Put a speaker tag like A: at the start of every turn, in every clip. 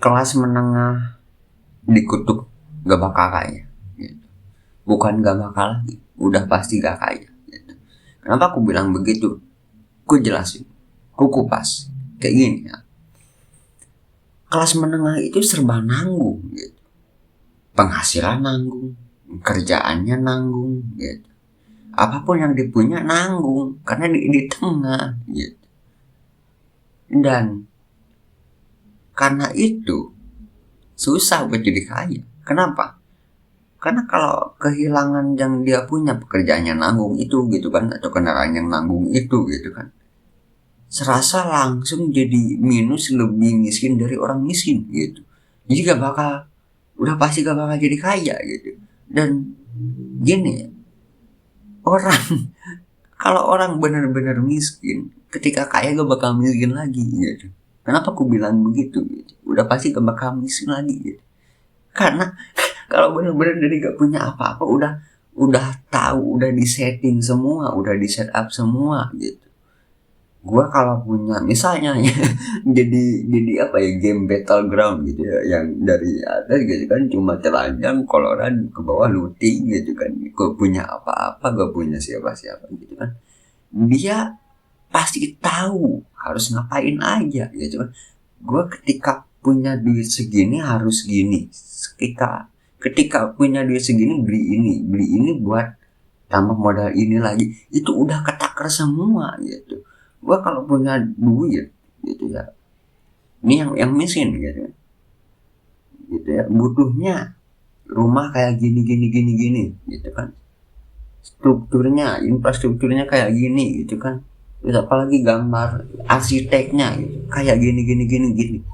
A: kelas menengah dikutuk gak bakal kaya gitu. Bukan gak bakal lagi, udah pasti gak kaya gitu. Kenapa aku bilang begitu? Aku jelasin, aku kupas kayak gini ya. Kelas menengah itu serba nanggung gitu. Penghasilan nanggung, kerjaannya nanggung gitu. Apapun yang dipunya nanggung karena di tengah gitu. Dan karena itu susah buat jadi kaya. Kenapa? Karena kalau kehilangan yang dia punya, pekerjaannya nanggung itu gitu kan, atau kendaraan yang nanggung itu gitu kan, serasa langsung jadi minus, lebih miskin dari orang miskin gitu. Jadi gak bakal, udah pasti gak bakal jadi kaya gitu. Dan gini, orang kalau orang benar-benar miskin, ketika kaya gak bakal miskin lagi gitu. Kenapa aku bilang begitu gitu? Udah pasti gak bakal miskin lagi gitu. Karena kalau benar-benar dari gak punya apa-apa, udah tahu, udah disetting semua, udah di set up semua gitu. Gua kalau punya misalnya ya, jadi apa ya, game battleground gitu ya, yang dari atas gitu kan cuma telanjang koloran, ke bawah looting gitu kan, gak punya apa-apa, gak punya siapa-siapa gitu kan, dia pasti tahu harus ngapain aja gitu kan. Gua ketika punya duit segini harus gini, ketika punya duit segini beli ini buat tambah modal ini lagi, itu udah ketakar semua gitu. Gua kalau punya duit gitu ya, ini yang miskin gitu ya, butuhnya rumah kayak gini gitu kan, strukturnya, infrastrukturnya kayak gini gitu kan, terus apalagi gambar arsiteknya gitu kayak gini.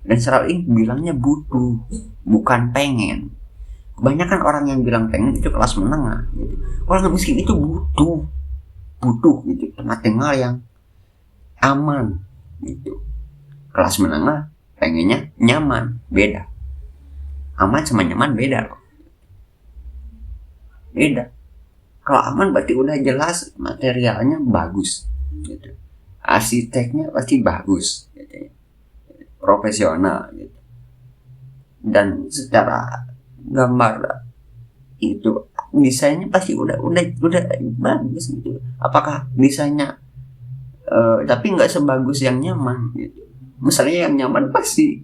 A: Dan selalu bilangnya butuh, bukan pengen. Kebanyakan orang yang bilang pengen itu kelas menengah gitu. Orang miskin itu butuh gitu, tempat tinggal yang aman gitu. Kelas menengah pengennya nyaman, beda. Aman sama nyaman beda loh. Beda. Kalau aman berarti udah jelas materialnya bagus gitu. Arsiteknya pasti bagus gitu. Profesional gitu. Dan secara gambar itu desainnya pasti udah bagus gitu. Apakah desainnya tapi nggak sebagus yang nyaman gitu. Misalnya yang nyaman pasti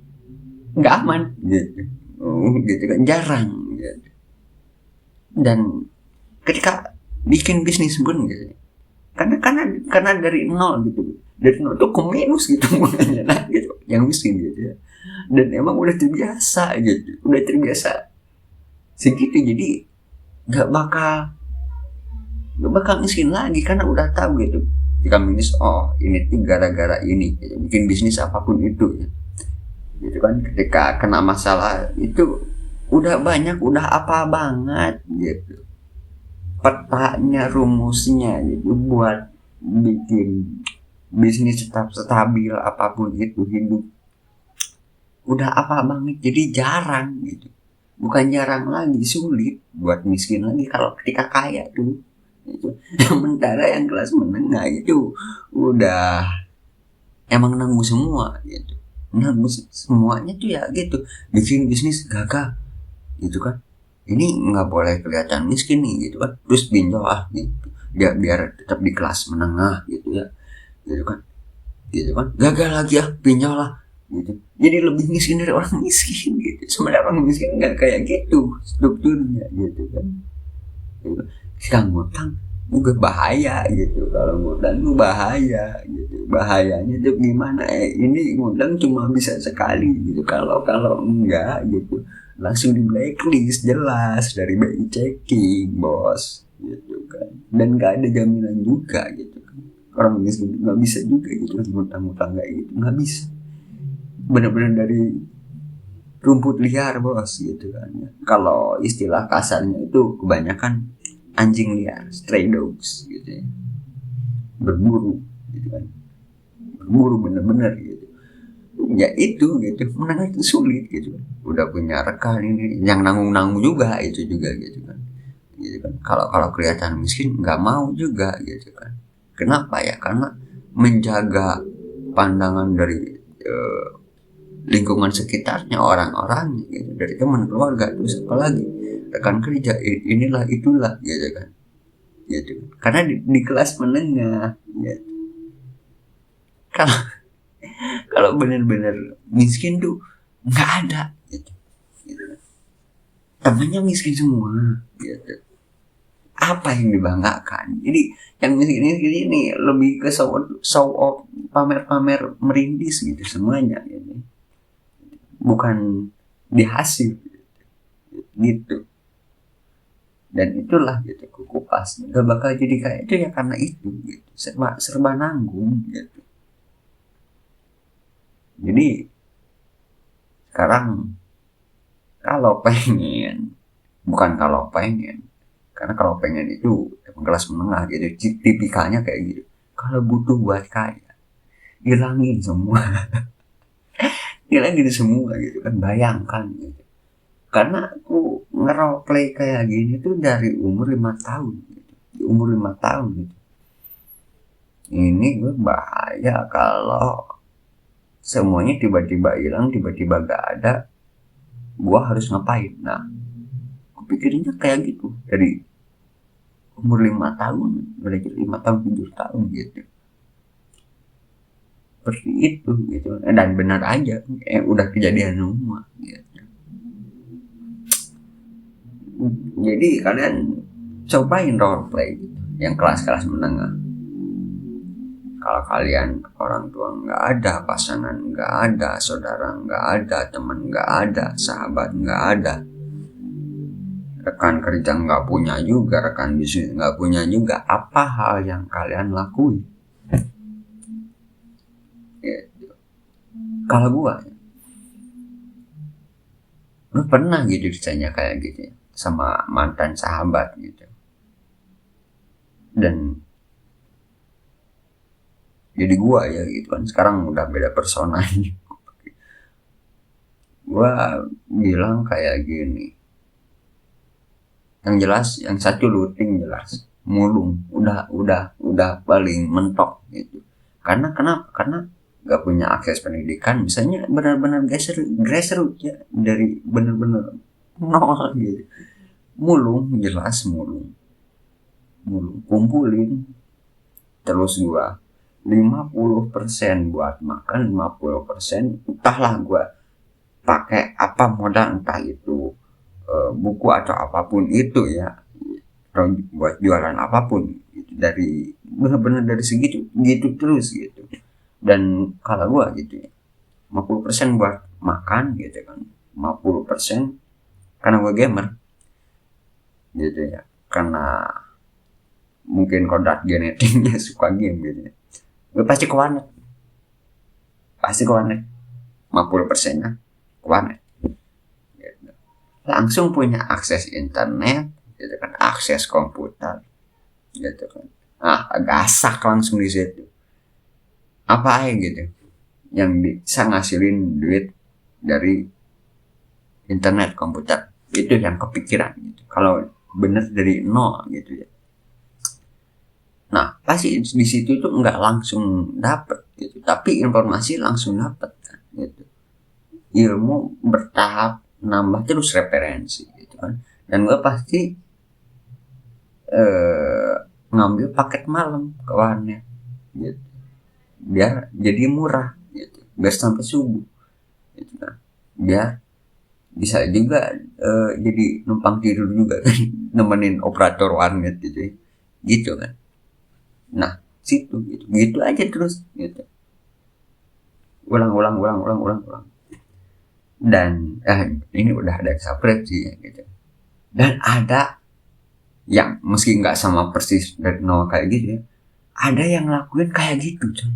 A: nggak aman gitu, gitu kan, jarang gitu. Dan ketika bikin bisnis pun gitu, karena dari nol tuh ke minus gitu makanya nah, gitu yang miskin gitu ya. Dan emang udah terbiasa segitu, jadi nggak bakal miskin lagi karena udah tahu gitu. Jika minus, oh ini tuh gara-gara ini gitu. Bikin bisnis apapun itu gitu kan, ketika kena masalah itu udah banyak, udah apa banget gitu petanya, rumusnya gitu buat bikin bisnis tetap stabil apapun itu hidup, udah apa banget. Jadi jarang gitu, bukan jarang lagi, sulit buat miskin lagi kalau ketika kaya tuh gitu. Sementara yang kelas menengah itu udah emang nanggung semua gitu, nanggung semuanya tuh ya gitu. Bikin bisnis gagal gitu kan, ini nggak boleh kelihatan miskin nih gitu kan, terus pinjol gitu biar tetap di kelas menengah gitu ya, gitu kan gagal lagi ya pinjol lah gitu, jadi lebih miskin dari orang miskin gitu. Sebenarnya orang miskin nggak kayak gitu strukturnya gitu kan. Sekarang ngutang juga bahaya gitu, kalau ngutang tuh bahaya gitu. Bahayanya tuh gimana, ini ngutang cuma bisa sekali gitu, kalau enggak gitu langsung di blacklist, jelas dari BI checking bos gitu kan. Dan nggak ada jaminan juga gitu kan, orang miskin nggak bisa juga gitu kan ngutang kayak gitu, nggak bisa. Benar-benar dari rumput liar bos gitu kan ya. Kalau istilah kasarnya itu kebanyakan anjing liar, stray dogs gitu ya, berburu gitu kan, berburu bener-bener gitu ya. Itu gitu, menengah itu sulit gitu kan, udah punya rekan ini yang nanggung juga itu juga gitu kan, kalau kelihatan miskin nggak mau juga gitu kan. Kenapa ya? Karena menjaga pandangan dari lingkungan sekitarnya, orang-orang gitu, dari teman keluarga, terus apalagi rekan kerja, inilah itulah gitu kan, gitu. Karena di kelas menengah gitu. Kalau kalau benar-benar miskin tuh nggak ada gitu, gitu. Temannya miskin semua gitu. Apa yang dibanggakan? Jadi yang miskin ini lebih ke show off, pamer-pamer merindis gitu semuanya gitu. Bukan di hasil gitu. Dan itulah gitu, kupas gak bakal jadi kayak itu ya karena itu gitu. serba nanggung gitu. Jadi sekarang kalau pengen, bukan kalau pengen, karena kalau pengen itu kelas menengah gitu, tipikalnya kayak gitu. Kalau butuh buat kaya, hilangin semua, hilangin semua gitu kan, bayangkan gitu. Karena aku ngeroleplay kayak gini tuh dari umur 5 tahun gitu. Di umur 5 tahun gitu. Ini gue bahaya kalau semuanya tiba-tiba hilang, tiba-tiba gak ada, gue harus ngapain. Nah, aku pikirinnya kayak gitu dari umur 5 tahun, belajar 5 tahun, 7 tahun gitu. Seperti itu gitu. Dan benar aja, udah kejadian semua gitu. Jadi kalian cobain roleplay gitu, yang kelas-kelas menengah. Kalau kalian orang tua nggak ada, pasangan nggak ada, saudara nggak ada, teman nggak ada, sahabat nggak ada, rekan kerja nggak punya juga, rekan bisnis nggak punya juga, apa hal yang kalian lakuin? Gitu. Kalau gue pernah gitu ditanya kayak gitu ya, sama mantan sahabat gitu. Dan jadi gua ya gitu kan, sekarang udah beda persona. Gua bilang kayak gini, yang jelas yang satu luting jelas, mulung, udah paling mentok gitu. Karena kenapa? Karena gak punya akses pendidikan, misalnya benar-benar grassroots ya, dari benar-benar nol gitu. Mulung, jelas mulung, kumpulin terus gua 50% buat makan, 50% entahlah gua pakai apa modal, entah itu buku atau apapun itu ya, buat jualan apapun gitu. Dari benar-benar dari segitu gitu terus gitu. Dan kalau gua gitu ya, 50% buat makan gitu kan, 50% karena gua gamer gitu ya, karena mungkin kodrat genetiknya suka game gitu ya. Gue pasti ke warnet, 50%-nya ke warnet gitu. Langsung punya akses internet gitu kan, akses komputer gitu kan. Nah, gasak langsung di situ. Apa aja gitu yang bisa ngasilin duit dari internet, komputer, itu yang kepikiran gitu. Kalau bener dari nol gitu ya. Nah, pasti di situ tuh nggak langsung dapet gitu, tapi informasi langsung dapet kan, gitu. Ilmu bertahap nambah terus referensi gitu kan. Dan gue pasti ngambil paket malam ke warnet gitu, biar jadi murah gitu, biar sampai subuh gitu kan, biar bisa juga jadi numpang tidur juga kan, nemenin operator warnet gitu kan. Nah, situ gitu aja terus gitu, ulang. Dan ini udah ada subscribe sih gitu. Dan ada yang meski nggak sama persis dari nol kayak gitu ya, ada yang ngelakuin kayak gitu coy.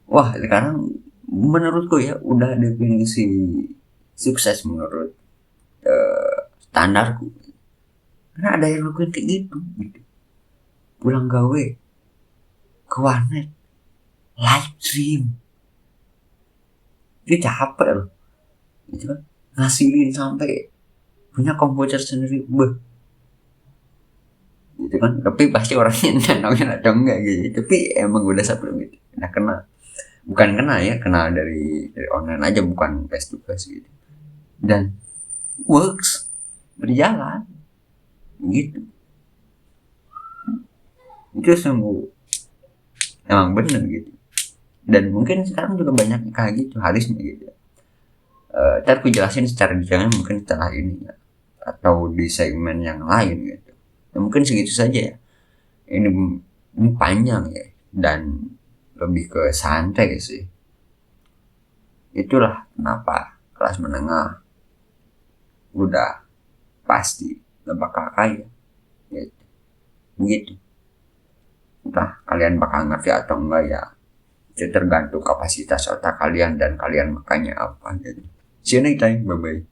A: Wah, sekarang menurutku ya udah definisi sukses menurut standarku. Karena ada yang ngelakuin kayak gitu. Pulang gawe ke warnet, live stream, dia capek loh gitu kan, ngasilin sampai punya komputer sendiri gitu kan. Tapi pasti orangnya nanongin atau enggak gitu, tapi emang udah sebelum itu udah kena bukan kenal dari online aja, bukan face to face gitu, dan works, berjalan gitu. Itu sungguh emang bener gitu, dan mungkin sekarang juga banyak kayak gitu harusnya gitu. Ntar aku jelasin secara detailnya mungkin setelah ini ya, atau di segmen yang lain gitu. Ya, mungkin segitu saja ya. Ini panjang ya, dan lebih ke santai sih. Itulah kenapa kelas menengah udah pasti gak bakal kaya gitu. Begitu. Entah kalian bakal ngerti atau enggak ya, itu tergantung kapasitas otak kalian dan kalian makanya apa gitu. See you next time, bye bye.